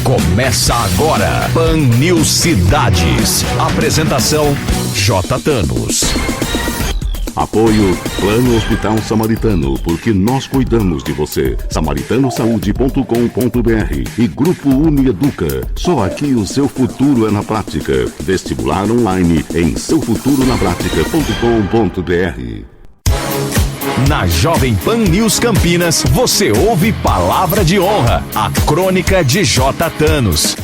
Começa agora, Pan News Cidades. Apresentação, J. Thanos. Apoio Plano Hospital Samaritano, porque nós cuidamos de você. SamaritanoSaude.com.br e Grupo Unieduca. Só aqui o seu futuro é na prática. Vestibular online em seufuturonapratica.com.br. Na Jovem Pan News Campinas, você ouve Palavra de Honra, a crônica de J. Thanos.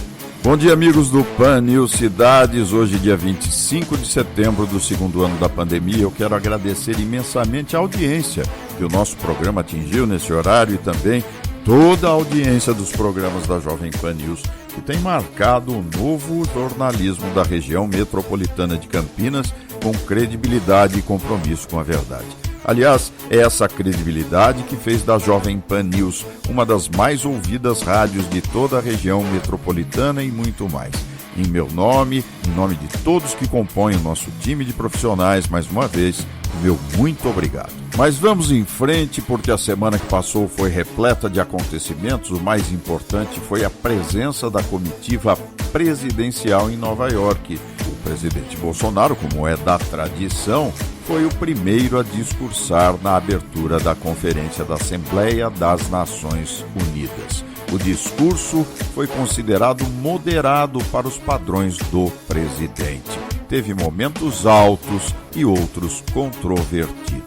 Bom dia, amigos do Pan News Cidades. Hoje, dia 25 de setembro do segundo ano da pandemia, eu quero agradecer imensamente a audiência que o nosso programa atingiu nesse horário e também toda a audiência dos programas da Jovem Pan News, que tem marcado o novo jornalismo da região metropolitana de Campinas com credibilidade e compromisso com a verdade. Aliás, é essa credibilidade que fez da Jovem Pan News uma das mais ouvidas rádios de toda a região metropolitana e muito mais. Em meu nome, em nome de todos que compõem o nosso time de profissionais, mais uma vez, meu muito obrigado. Mas vamos em frente, porque a semana que passou foi repleta de acontecimentos. O mais importante foi a presença da comitiva presidencial em Nova York. O presidente Bolsonaro, como é da tradição, foi o primeiro a discursar na abertura da Conferência da Assembleia das Nações Unidas. O discurso foi considerado moderado para os padrões do presidente. Teve momentos altos e outros controvertidos.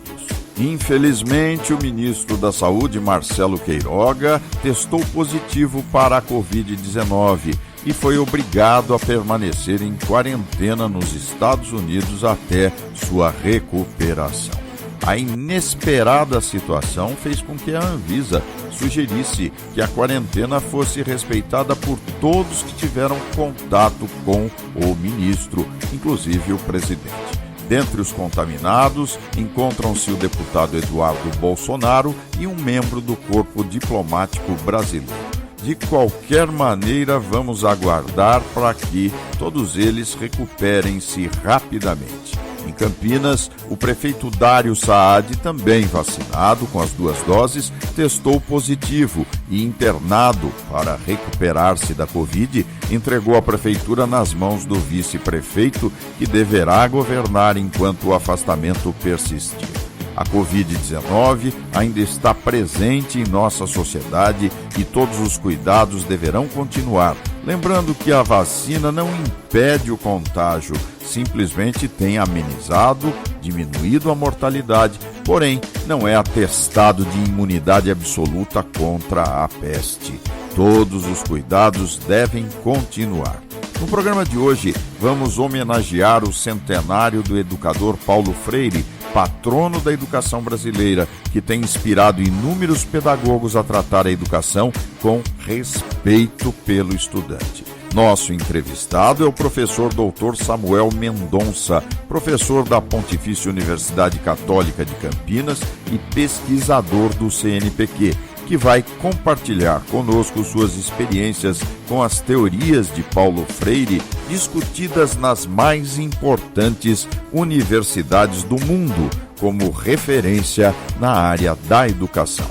Infelizmente, o ministro da Saúde, Marcelo Queiroga, testou positivo para a Covid-19 e foi obrigado a permanecer em quarentena nos Estados Unidos até sua recuperação. A inesperada situação fez com que a Anvisa sugerisse que a quarentena fosse respeitada por todos que tiveram contato com o ministro, inclusive o presidente. Dentre os contaminados, encontram-se o deputado Eduardo Bolsonaro e um membro do corpo diplomático brasileiro. De qualquer maneira, vamos aguardar para que todos eles recuperem-se rapidamente. Em Campinas, o prefeito Dário Saad, também vacinado com as 2 doses, testou positivo e, internado para recuperar-se da Covid, entregou a prefeitura nas mãos do vice-prefeito, que deverá governar enquanto o afastamento persistir. A Covid-19 ainda está presente em nossa sociedade e todos os cuidados deverão continuar. Lembrando que a vacina não impede o contágio, simplesmente tem amenizado, diminuído a mortalidade, porém não é atestado de imunidade absoluta contra a peste. Todos os cuidados devem continuar. No programa de hoje, vamos homenagear o centenário do educador Paulo Freire, patrono da educação brasileira, que tem inspirado inúmeros pedagogos a tratar a educação com respeito pelo estudante. Nosso entrevistado é o professor Dr. Samuel Mendonça, professor da Pontifícia Universidade Católica de Campinas e pesquisador do CNPq, que vai compartilhar conosco suas experiências com as teorias de Paulo Freire, discutidas nas mais importantes universidades do mundo, como referência na área da educação.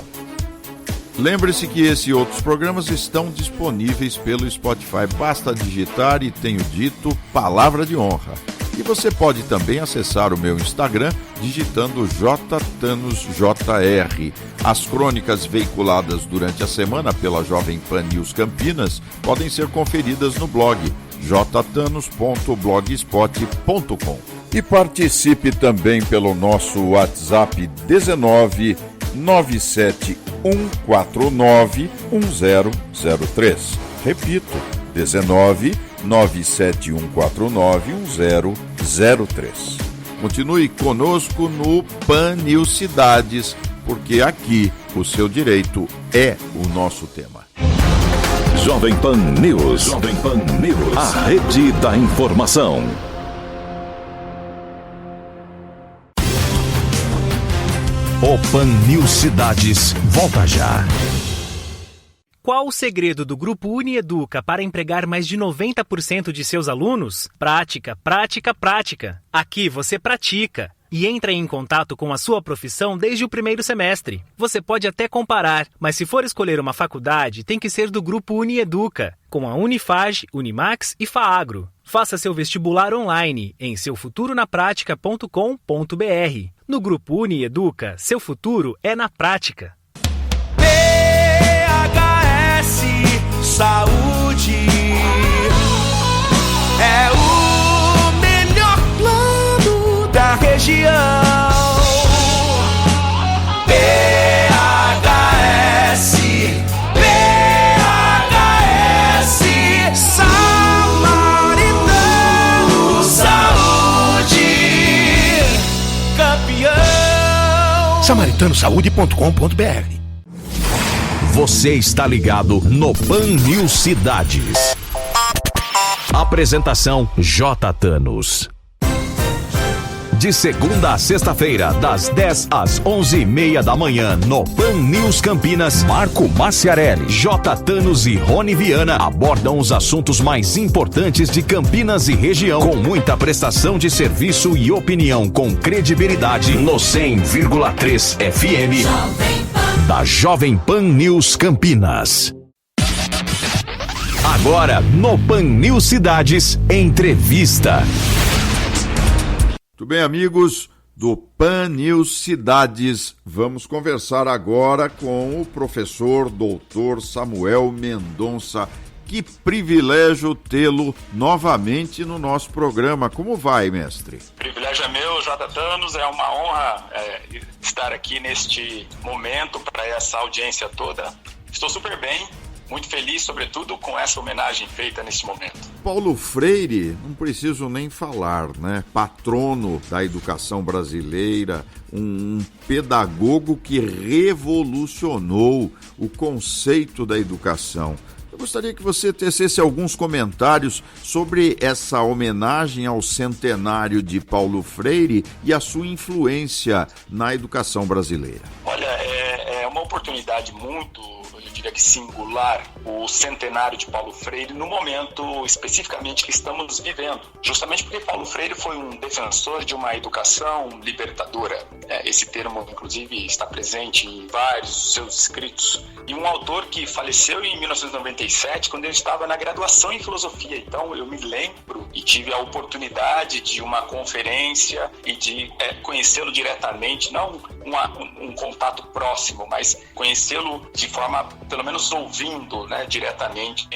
Lembre-se que esse e outros programas estão disponíveis pelo Spotify. Basta digitar e tenho dito Palavra de Honra. E você pode também acessar o meu Instagram digitando JThanosJR. As crônicas veiculadas durante a semana pela Jovem Pan News Campinas podem ser conferidas no blog jthanos.blogspot.com. E participe também pelo nosso WhatsApp 19 97149 1003. Repito, 19 97149 1003. Continue conosco no Pan News Cidades, porque aqui o seu direito é o nosso tema. Jovem Pan News. Jovem Pan News. A rede da informação. O Pan News Cidades volta já. Qual o segredo do Grupo Unieduca para empregar mais de 90% de seus alunos? Prática, prática, prática. Aqui você pratica. e entra em contato com a sua profissão desde o primeiro semestre. Você pode até comparar, mas se for escolher uma faculdade, tem que ser do Grupo Unieduca, com a Unifage, Unimax e FAAGRO. Faça seu vestibular online em seufuturonapratica.com.br. No Grupo Unieduca, seu futuro é na prática. PHS Saúde é o melhor plano da região. PHS Samaritano Saúde, campeão. samaritanosaúde.com.br. Você está ligado no Pan News Cidades. Apresentação J. Thanos. De segunda a sexta-feira, das 10 às 11h30 da manhã, no Pan News Campinas, Marco Maciarelli, J. Thanos e Rony Viana abordam os assuntos mais importantes de Campinas e região, com muita prestação de serviço e opinião com credibilidade no 100,3 FM da Jovem Pan News Campinas. Agora, no Pan News Cidades, entrevista. Muito bem, amigos do Pan News Cidades, vamos conversar agora com o professor Dr. Samuel Mendonça. Que privilégio tê-lo novamente no nosso programa. Como vai, mestre? O privilégio é meu, J. Thanos. É uma honra estar aqui neste momento para essa audiência toda. Estou super bem. Muito feliz, sobretudo, com essa homenagem feita neste momento. Paulo Freire, não preciso nem falar, né? Patrono da educação brasileira, um pedagogo que revolucionou o conceito da educação. Eu gostaria que você tecesse alguns comentários sobre essa homenagem ao centenário de Paulo Freire e a sua influência na educação brasileira. Olha, é uma oportunidade muito, eu diria que singular, o centenário de Paulo Freire no momento especificamente que estamos vivendo. Justamente porque Paulo Freire foi um defensor de uma educação libertadora. Esse termo, inclusive, está presente em vários dos seus escritos. E um autor que faleceu em 1997, quando ele estava na graduação em filosofia. Então, eu me lembro e tive a oportunidade de uma conferência e de conhecê-lo diretamente, não um contato próximo, mas conhecê-lo de forma, pelo menos ouvindo, né, diretamente,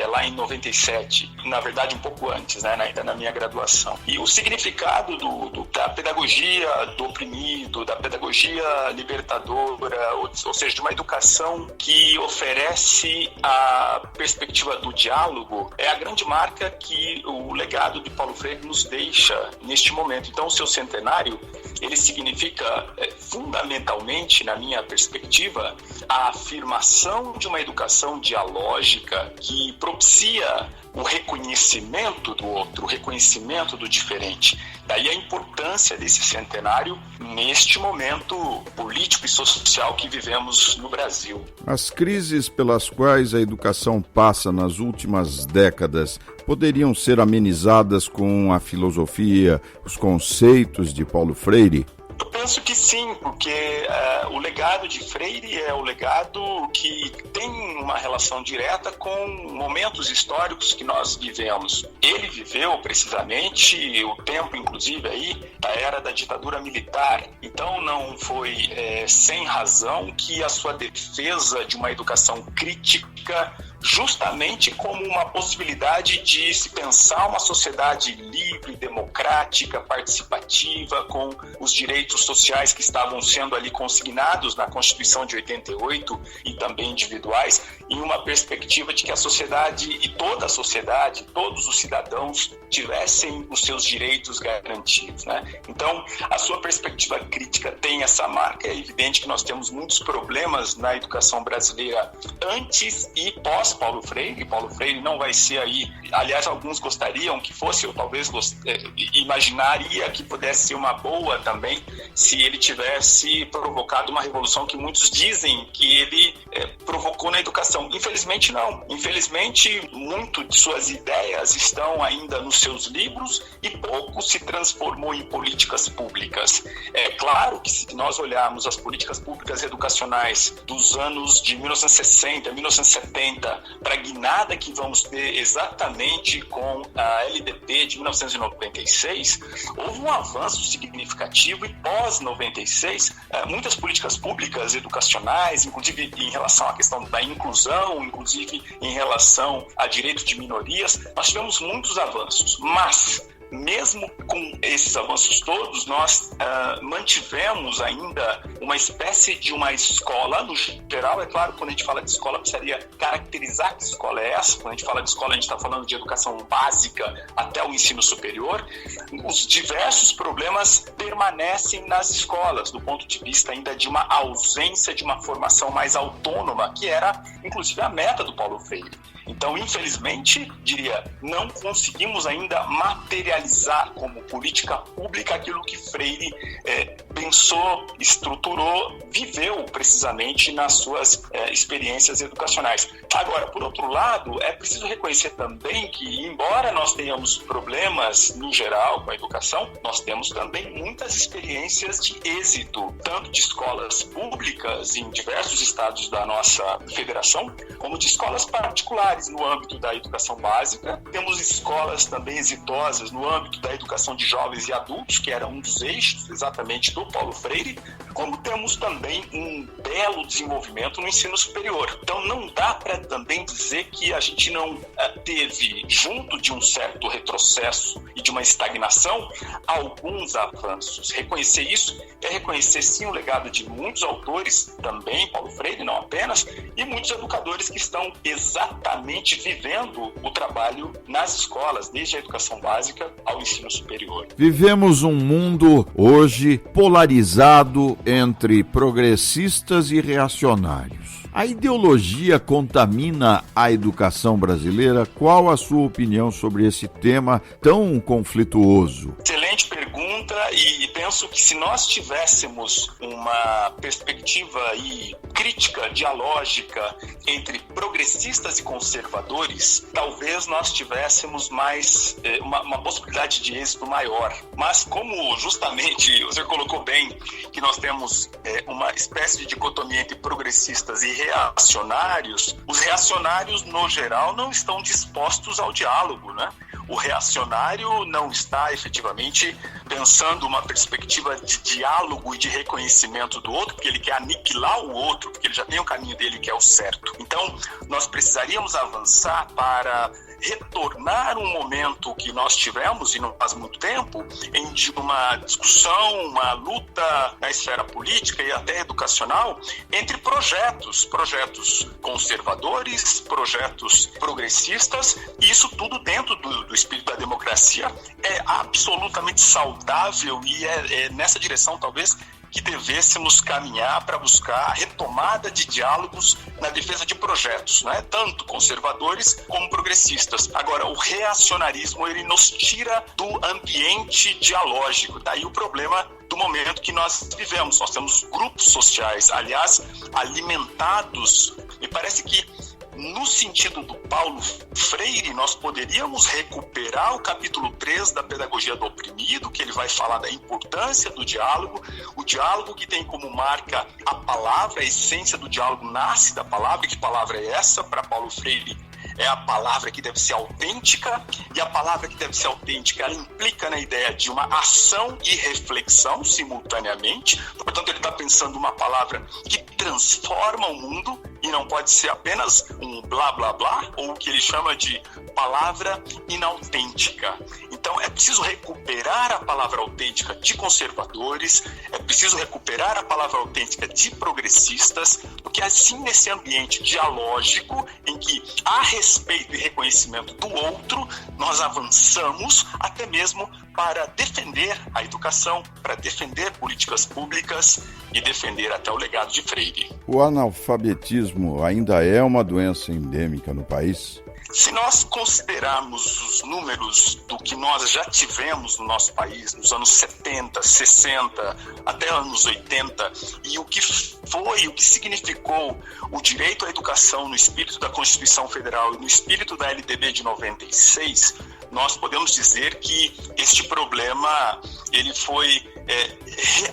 lá em 97, na verdade um pouco antes, né, ainda na minha graduação. E o significado da pedagogia do oprimido, da pedagogia libertadora, ou seja, de uma educação que oferece a perspectiva do diálogo, é a grande marca que o legado de Paulo Freire nos deixa neste momento. Então, o seu centenário, ele significa fundamentalmente, na minha perspectiva, a afirmação de uma educação dialógica que propicia o reconhecimento do outro, o reconhecimento do diferente. Daí a importância desse centenário neste momento político e social que vivemos no Brasil. As crises pelas quais a educação passa nas últimas décadas poderiam ser amenizadas com a filosofia, os conceitos de Paulo Freire? Eu penso que sim, porque o legado de Freire é o legado que tem uma relação direta com momentos históricos que nós vivemos. Ele viveu precisamente o tempo, inclusive, aí, da era da ditadura militar. Então não foi sem razão que a sua defesa de uma educação crítica, justamente como uma possibilidade de se pensar uma sociedade livre, democrática, participativa, com os direitos sociais que estavam sendo ali consignados na Constituição de 88 e também individuais, em uma perspectiva de que a sociedade e toda a sociedade, todos os cidadãos tivessem os seus direitos garantidos, né? Então, a sua perspectiva crítica tem essa marca. É evidente que nós temos muitos problemas na educação brasileira antes e pós Paulo Freire. Paulo Freire não vai ser aí, aliás, alguns gostariam que fosse, eu talvez imaginaria que pudesse ser uma boa também, se ele tivesse provocado uma revolução que muitos dizem que ele provocou na educação. Infelizmente não. Infelizmente, muito de suas ideias estão ainda nos seus livros e pouco se transformou em políticas públicas. É claro que se nós olharmos as políticas públicas educacionais dos anos de 1960, 1970, para a guinada que vamos ter exatamente com a LDP de 1996, houve um avanço significativo e pós-96, muitas políticas públicas educacionais, inclusive em relação à questão da inclusão, inclusive em relação a direitos de minorias, nós tivemos muitos avanços, mas mesmo com esses avanços todos, nós mantivemos ainda uma espécie de uma escola, no geral, é claro, quando a gente fala de escola, precisaria caracterizar que escola é essa. Quando a gente fala de escola, a gente está falando de educação básica até o ensino superior. Os diversos problemas permanecem nas escolas, do ponto de vista ainda de uma ausência de uma formação mais autônoma, que era, inclusive, a meta do Paulo Freire. Então, infelizmente, diria, não conseguimos ainda materializar como política pública aquilo que Freire pensou, estruturou, viveu precisamente nas suas experiências educacionais. Agora, por outro lado, é preciso reconhecer também que, embora nós tenhamos problemas no geral com a educação, nós temos também muitas experiências de êxito, tanto de escolas públicas em diversos estados da nossa federação, como de escolas particulares no âmbito da educação básica. Temos escolas também exitosas no âmbito da educação de jovens e adultos, que era um dos eixos exatamente do Paulo Freire, como temos também um belo desenvolvimento no ensino superior. Então não dá para também dizer que a gente não teve, junto de um certo retrocesso e de uma estagnação, alguns avanços. Reconhecer isso é reconhecer sim o legado de muitos autores, também Paulo Freire, não apenas, e muitos educadores que estão exatamente vivendo o trabalho nas escolas, desde a educação básica ao ensino superior. Vivemos um mundo hoje polarizado entre progressistas e reacionários. A ideologia contamina a educação brasileira? Qual a sua opinião sobre esse tema tão conflituoso? Excelente pergunta, e penso que se nós tivéssemos uma perspectiva crítica, dialógica entre progressistas e conservadores, talvez nós tivéssemos mais uma possibilidade de êxito maior. Mas como justamente o senhor colocou bem que nós temos uma espécie de dicotomia entre progressistas e reacionários, os reacionários no geral não estão dispostos ao diálogo, né? O reacionário não está efetivamente pensando uma perspectiva de diálogo e de reconhecimento do outro, porque ele quer aniquilar o outro, porque ele já tem o caminho dele que é o certo. Então, nós precisaríamos avançar para retornar um momento que nós tivemos, e não faz muito tempo, em de uma discussão, uma luta na esfera política e até educacional entre projetos conservadores, projetos progressistas, e isso tudo dentro do espírito da democracia é absolutamente saudável, e é nessa direção talvez que devêssemos caminhar para buscar a retomada de diálogos na defesa de projetos, né? Tanto conservadores como progressistas. Agora, o reacionarismo, ele nos tira do ambiente dialógico. Daí o problema do momento que nós vivemos. Nós temos grupos sociais, aliás, alimentados. Me parece que no sentido do Paulo Freire, nós poderíamos recuperar o capítulo 3 da Pedagogia do Oprimido, que ele vai falar da importância do diálogo, o diálogo que tem como marca a palavra, a essência do diálogo nasce da palavra. Que palavra é essa? Para Paulo Freire, é a palavra que deve ser autêntica, e a palavra que deve ser autêntica, ela implica na ideia de uma ação e reflexão simultaneamente. Portanto, ele está pensando uma palavra que transforma o mundo, e não pode ser apenas um blá blá blá, ou o que ele chama de palavra inautêntica. Então é preciso recuperar a palavra autêntica de conservadores, é preciso recuperar a palavra autêntica de progressistas, porque assim, nesse ambiente dialógico em que há respeito e reconhecimento do outro, nós avançamos até mesmo para defender a educação, para defender políticas públicas e defender até o legado de Freire. O analfabetismo ainda é uma doença endêmica no país? Se nós considerarmos os números do que nós já tivemos no nosso país nos anos 70, 60, até anos 80, e o que foi, o que significou o direito à educação no espírito da Constituição Federal e no espírito da LDB de 96, nós podemos dizer que este problema ele foi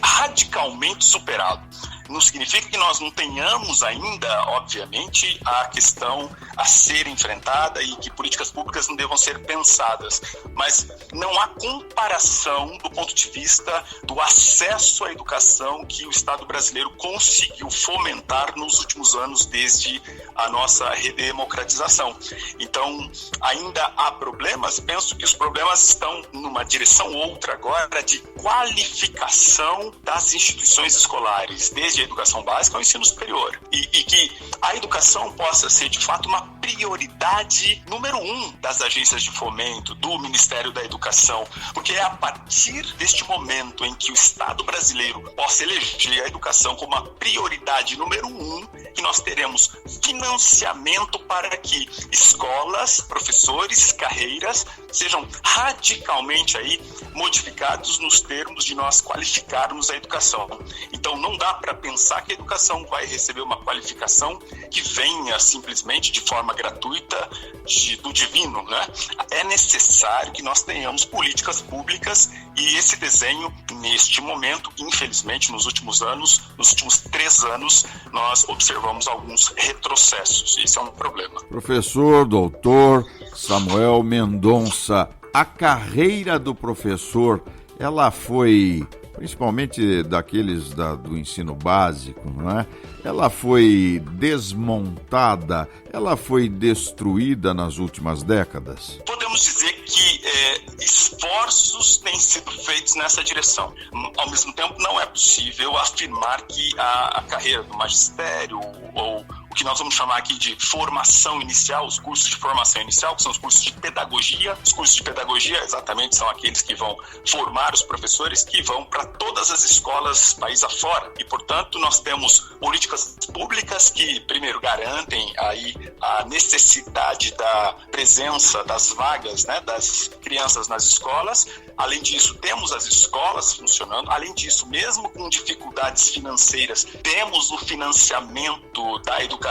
radicalmente superado. Não significa que nós não tenhamos ainda, obviamente, a questão a ser enfrentada e que políticas públicas não devam ser pensadas, mas não há comparação do ponto de vista do acesso à educação que o Estado brasileiro conseguiu fomentar nos últimos anos desde a nossa redemocratização. Então, ainda há problemas, penso que os problemas estão numa direção outra agora de qualificação das instituições escolares, desde a educação básica ao ensino superior, e que a educação possa ser de fato uma prioridade número 1 das agências de fomento, do Ministério da Educação, porque é a partir deste momento em que o Estado brasileiro possa eleger a educação como a prioridade número 1 que nós teremos financiamento para que escolas, professores, carreiras sejam radicalmente aí modificados nos termos de nós qualificarmos a educação. Então não dá para pensar que a educação vai receber uma qualificação que venha simplesmente de forma gratuita do divino, né? É necessário que nós tenhamos políticas públicas e esse desenho, neste momento, infelizmente, nos últimos 3 anos, nós observamos alguns retrocessos. Isso é um problema. Professor, doutor Samuel Mendonça, a carreira do professor, ela foi, principalmente daqueles do ensino básico, não é? Ela foi desmontada, ela foi destruída nas últimas décadas? Podemos dizer que esforços têm sido feitos nessa direção. Ao mesmo tempo, não é possível afirmar que a carreira do magistério ou o que nós vamos chamar aqui de formação inicial, os cursos de formação inicial, que são os cursos de pedagogia. Os cursos de pedagogia, exatamente, são aqueles que vão formar os professores que vão para todas as escolas país afora. E, portanto, nós temos políticas públicas que, primeiro, garantem aí a necessidade da presença das vagas, né, das crianças nas escolas. Além disso, temos as escolas funcionando. Além disso, mesmo com dificuldades financeiras, temos o financiamento da educação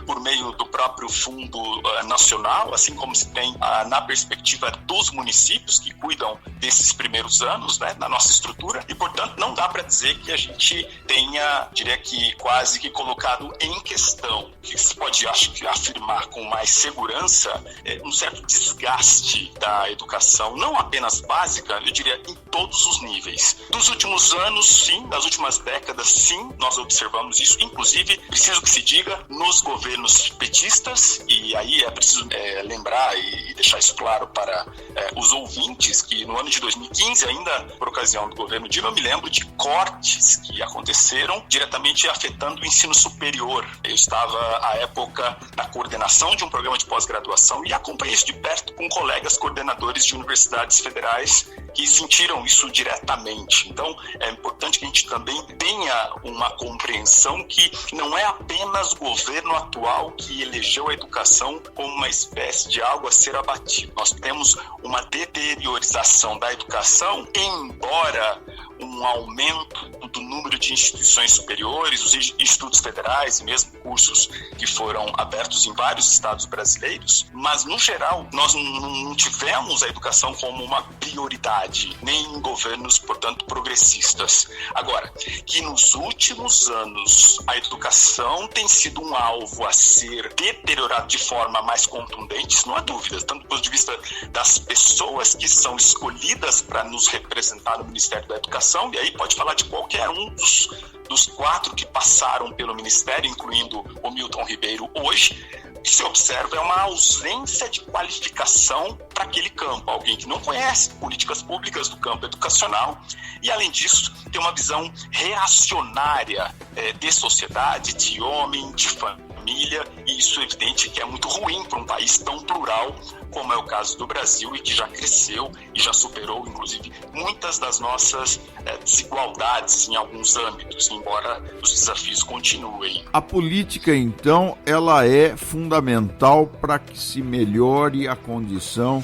por meio do próprio Fundo Nacional, assim como se tem na perspectiva dos municípios que cuidam desses primeiros anos, né, na nossa estrutura. E, portanto, não dá para dizer que a gente tenha, diria que quase que colocado em questão, que se pode, acho que, afirmar com mais segurança, um certo desgaste da educação, não apenas básica, eu diria em todos os níveis. Dos últimos anos, sim, das últimas décadas, sim, nós observamos isso, inclusive, preciso que se diga, nos governos petistas, e aí é preciso lembrar e deixar isso claro para os ouvintes, que no ano de 2015, ainda por ocasião do governo Dilma, eu me lembro de cortes que aconteceram diretamente afetando o ensino superior. Eu estava, à época, na coordenação de um programa de pós-graduação e acompanhei isso de perto com colegas coordenadores de universidades federais que sentiram isso diretamente. Então, é importante que a gente também tenha uma compreensão que não é apenas o governo atual que elegeu a educação como uma espécie de algo a ser abatido. Nós temos uma deteriorização da educação, embora um aumento do número de instituições superiores, os institutos federais e mesmo cursos que foram abertos em vários estados brasileiros, mas, no geral, nós não tivemos a educação como uma prioridade, nem em governos, portanto, progressistas. Agora, que nos últimos anos a educação tem sido um alvo a ser deteriorado de forma mais contundente, isso não há dúvida, tanto do ponto de vista das pessoas que são escolhidas para nos representar no Ministério da Educação, e aí pode falar de qualquer um dos 4 que passaram pelo Ministério, incluindo o Milton Ribeiro hoje. O que se observa é uma ausência de qualificação para aquele campo, alguém que não conhece políticas públicas do campo educacional e, além disso, tem uma visão reacionária de sociedade, de homem, de família, e isso é evidente que é muito ruim para um país tão plural como é o caso do Brasil, e que já cresceu e já superou, inclusive, muitas das nossas desigualdades em alguns âmbitos, embora os desafios continuem. A política, então, ela é fundamental para que se melhore a condição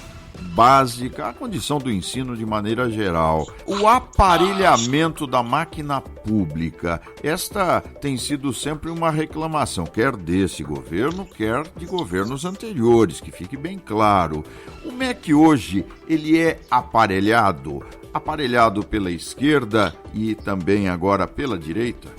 básica, a condição do ensino de maneira geral. O aparelhamento da máquina pública, esta tem sido sempre uma reclamação, quer desse governo, quer de governos anteriores, que fique bem claro. O MEC hoje, ele é aparelhado pela esquerda e também agora pela direita?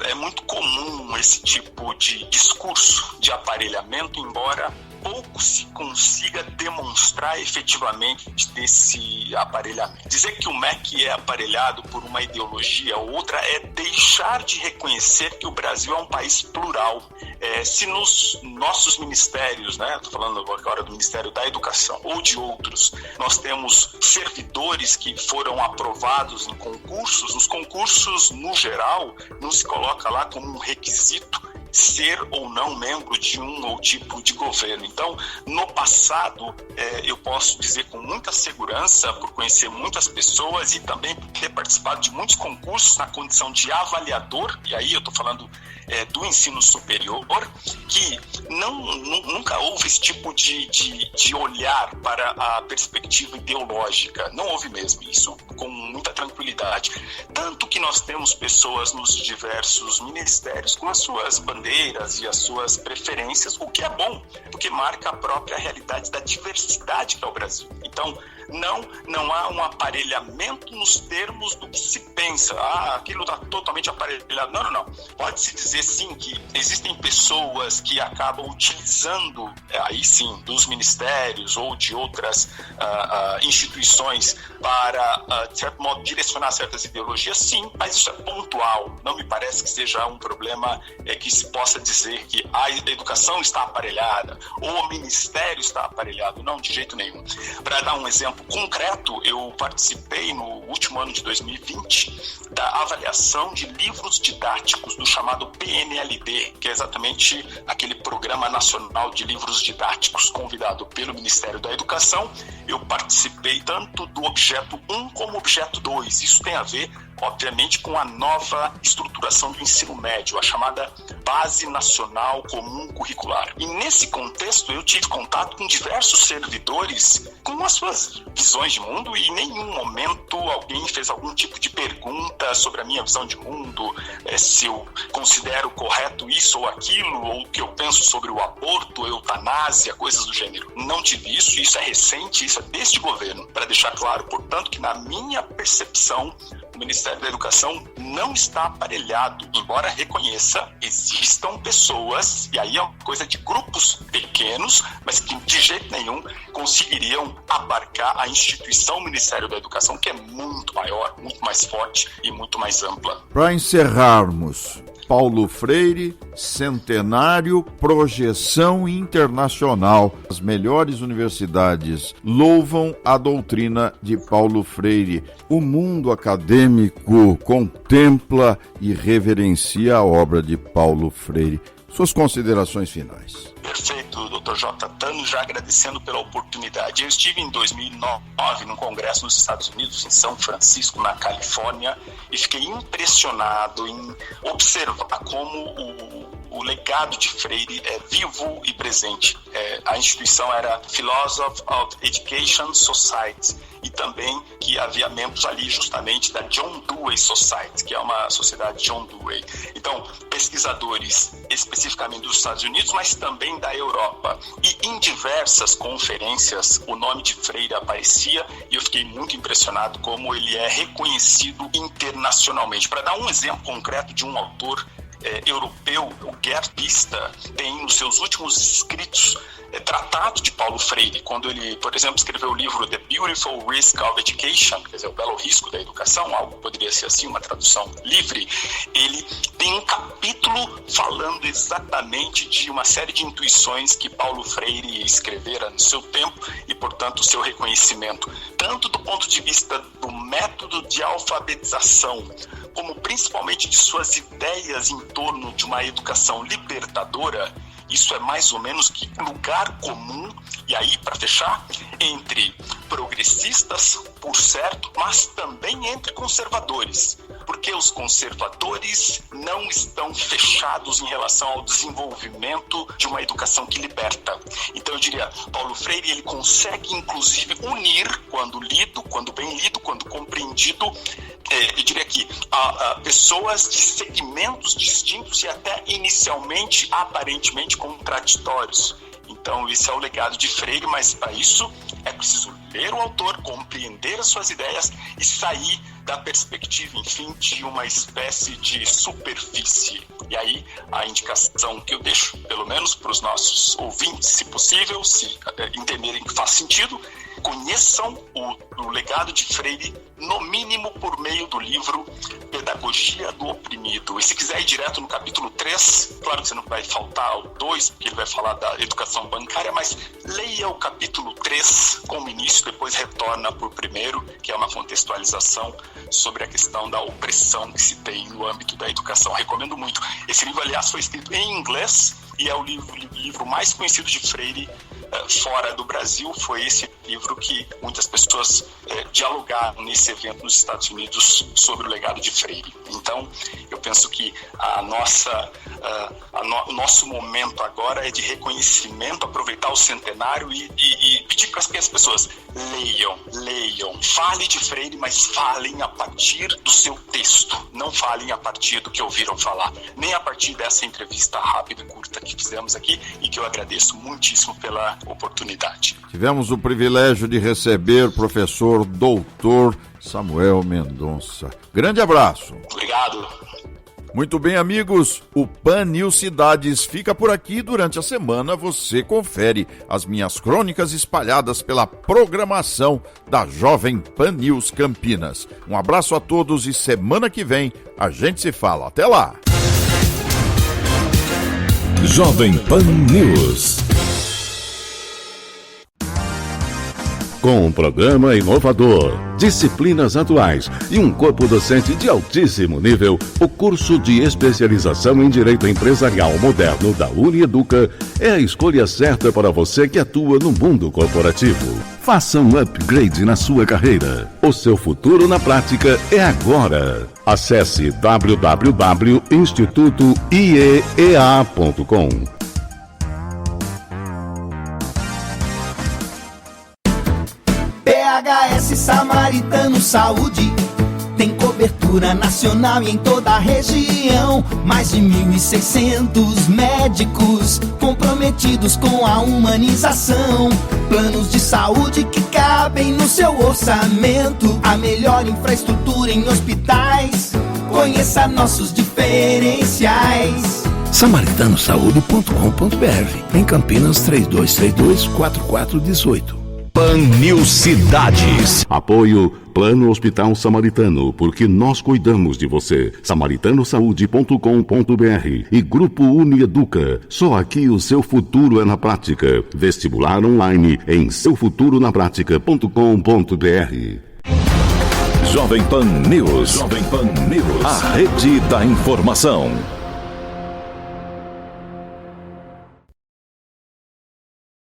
É muito comum esse tipo de discurso de aparelhamento, embora pouco se consiga demonstrar efetivamente desse aparelhamento. Dizer que o MEC é aparelhado por uma ideologia ou outra é deixar de reconhecer que o Brasil é um país plural. Se nos nossos ministérios, estou falando agora do Ministério da Educação ou de outros, nós temos servidores que foram aprovados em concursos, os concursos, no geral, não se coloca lá como um requisito ser ou não membro de um ou tipo de governo. Então, no passado, eu posso dizer com muita segurança, por conhecer muitas pessoas e também por ter participado de muitos concursos na condição de avaliador, e aí eu estou falando do ensino superior, que nunca houve esse tipo de olhar para a perspectiva ideológica. Não houve mesmo, isso com muita tranquilidade. Tanto que nós temos pessoas nos diversos ministérios com as suas bandeiras e as suas preferências, o que é bom, porque marca a própria realidade da diversidade que é o Brasil. Então, não há um aparelhamento nos termos do que se pensa. Aquilo está totalmente aparelhado. Não. Pode-se dizer, sim, que existem pessoas que acabam utilizando, aí sim, dos ministérios ou de outras instituições para, de certo modo, direcionar certas ideologias, sim, mas isso é pontual. Não me parece que seja um problema que se possa dizer que a educação está aparelhada ou o ministério está aparelhado. Não, de jeito nenhum. Para dar um exemplo concreto, eu participei no último ano de 2020 da avaliação de livros didáticos do chamado PNLD, que é exatamente aquele Programa Nacional de Livros Didáticos, convidado pelo Ministério da Educação. Eu participei tanto do objeto 1 como objeto 2. Isso tem a ver, obviamente, com a nova estruturação do ensino médio, a chamada Base Nacional Comum Curricular. E nesse contexto eu tive contato com diversos servidores com as suas visões de mundo e em nenhum momento alguém fez algum tipo de pergunta sobre a minha visão de mundo, se eu considero correto isso ou aquilo, ou o que eu penso sobre o aborto, eutanásia, coisas do gênero. Não tive isso é recente, isso é deste governo, para deixar claro, portanto, que na minha percepção o Ministério da Educação não está aparelhado, embora reconheça, existam pessoas, e aí é uma coisa de grupos pequenos, mas que de jeito nenhum conseguiriam abarcar a instituição Ministério da Educação, que é muito maior, muito mais forte e muito mais ampla. Para encerrarmos, Paulo Freire, centenário, projeção internacional. As melhores universidades louvam a doutrina de Paulo Freire. O mundo acadêmico contempla e reverencia a obra de Paulo Freire. Suas considerações finais. Perfeito, Dr. J. Tano, já agradecendo pela oportunidade. Eu estive em 2009 num congresso nos Estados Unidos, em São Francisco, na Califórnia, e fiquei impressionado em observar como o legado de Freire é vivo e presente. A instituição era Philosophy of Education Society, e também que havia membros ali justamente da John Dewey Society, que é uma sociedade John Dewey. Então, pesquisadores especificamente dos Estados Unidos, mas também da Europa. E em diversas conferências o nome de Freire aparecia e eu fiquei muito impressionado como ele é reconhecido internacionalmente. Para dar um exemplo concreto de um autor europeu, o Gerd Pista tem nos seus últimos escritos tratado de Paulo Freire, quando ele, por exemplo, escreveu o livro The Beautiful Risk of Education, quer dizer, o belo risco da educação, algo que poderia ser assim, uma tradução livre, ele tem um capítulo falando exatamente de uma série de intuições que Paulo Freire escrevera no seu tempo e, portanto, o seu reconhecimento, tanto do ponto de vista do método de alfabetização, como principalmente de suas ideias em torno de uma educação libertadora. isso é mais ou menos que lugar comum, e aí, para fechar, entre progressistas, por certo, mas também entre conservadores, porque os conservadores não estão fechados em relação ao desenvolvimento de uma educação que liberta. Então eu diria, Paulo Freire, ele consegue inclusive unir, quando lido, quando bem lido, quando compreendido, eu diria que pessoas de segmentos distintos e até inicialmente, aparentemente contraditórios. Então esse é o legado de Freire, mas para isso é preciso ler o autor, compreender as suas ideias e sair da perspectiva, enfim, de uma espécie de superfície. E aí a indicação que eu deixo, pelo menos para os nossos ouvintes, se possível, se entenderem que faz sentido, conheçam o legado de Freire, no mínimo por meio do livro Pedagogia do Oprimido. E se quiser ir direto no capítulo 3, claro que você não vai faltar o 2, porque ele vai falar da educação bancária, mas leia o capítulo 3 como início, depois retorna para o primeiro, que é uma contextualização sobre a questão da opressão que se tem no âmbito da educação. Recomendo muito. Esse livro, aliás, foi escrito em inglês e é o livro mais conhecido de Freire fora do Brasil. Foi esse livro que muitas pessoas dialogaram nesse evento nos Estados Unidos sobre o legado de Freire. Então, eu penso que o nosso momento agora é de reconhecimento, aproveitar o centenário e pedir para que as pessoas leiam, falem de Freire, mas falem a partir do seu texto, não falem a partir do que ouviram falar, nem a partir dessa entrevista rápida e curta que fizemos aqui e que eu agradeço muitíssimo pela oportunidade. Tivemos o privilégio de receber o professor doutor Samuel Mendonça. Grande abraço. Obrigado. Muito bem, amigos, o Pan News Cidades fica por aqui. Durante a semana você confere as minhas crônicas espalhadas pela programação da Jovem Pan News Campinas. Um abraço a todos e semana que vem a gente se fala. Até lá! Jovem Pan News. Com um programa inovador, disciplinas atuais e um corpo docente de altíssimo nível, o curso de especialização em Direito Empresarial Moderno da Unieduca é a escolha certa para você que atua no mundo corporativo. Faça um upgrade na sua carreira. O seu futuro na prática é agora. Acesse www.institutoiea.com. PHS Samaritano Saúde tem cobertura nacional e em toda a região. Mais de 1.600 médicos comprometidos com a humanização. Planos de saúde que cabem no seu orçamento. A melhor infraestrutura em hospitais. Conheça nossos diferenciais. SamaritanoSaude.com.br. Em Campinas, 3232-4418. Pan News Cidades. Apoio Plano Hospital Samaritano, porque nós cuidamos de você. SamaritanoSaude.com.br e Grupo Unieduca. Só aqui o seu futuro é na prática. Vestibular online em seufuturonapratica.com.br. Jovem Pan News. Jovem Pan News. A rede da informação.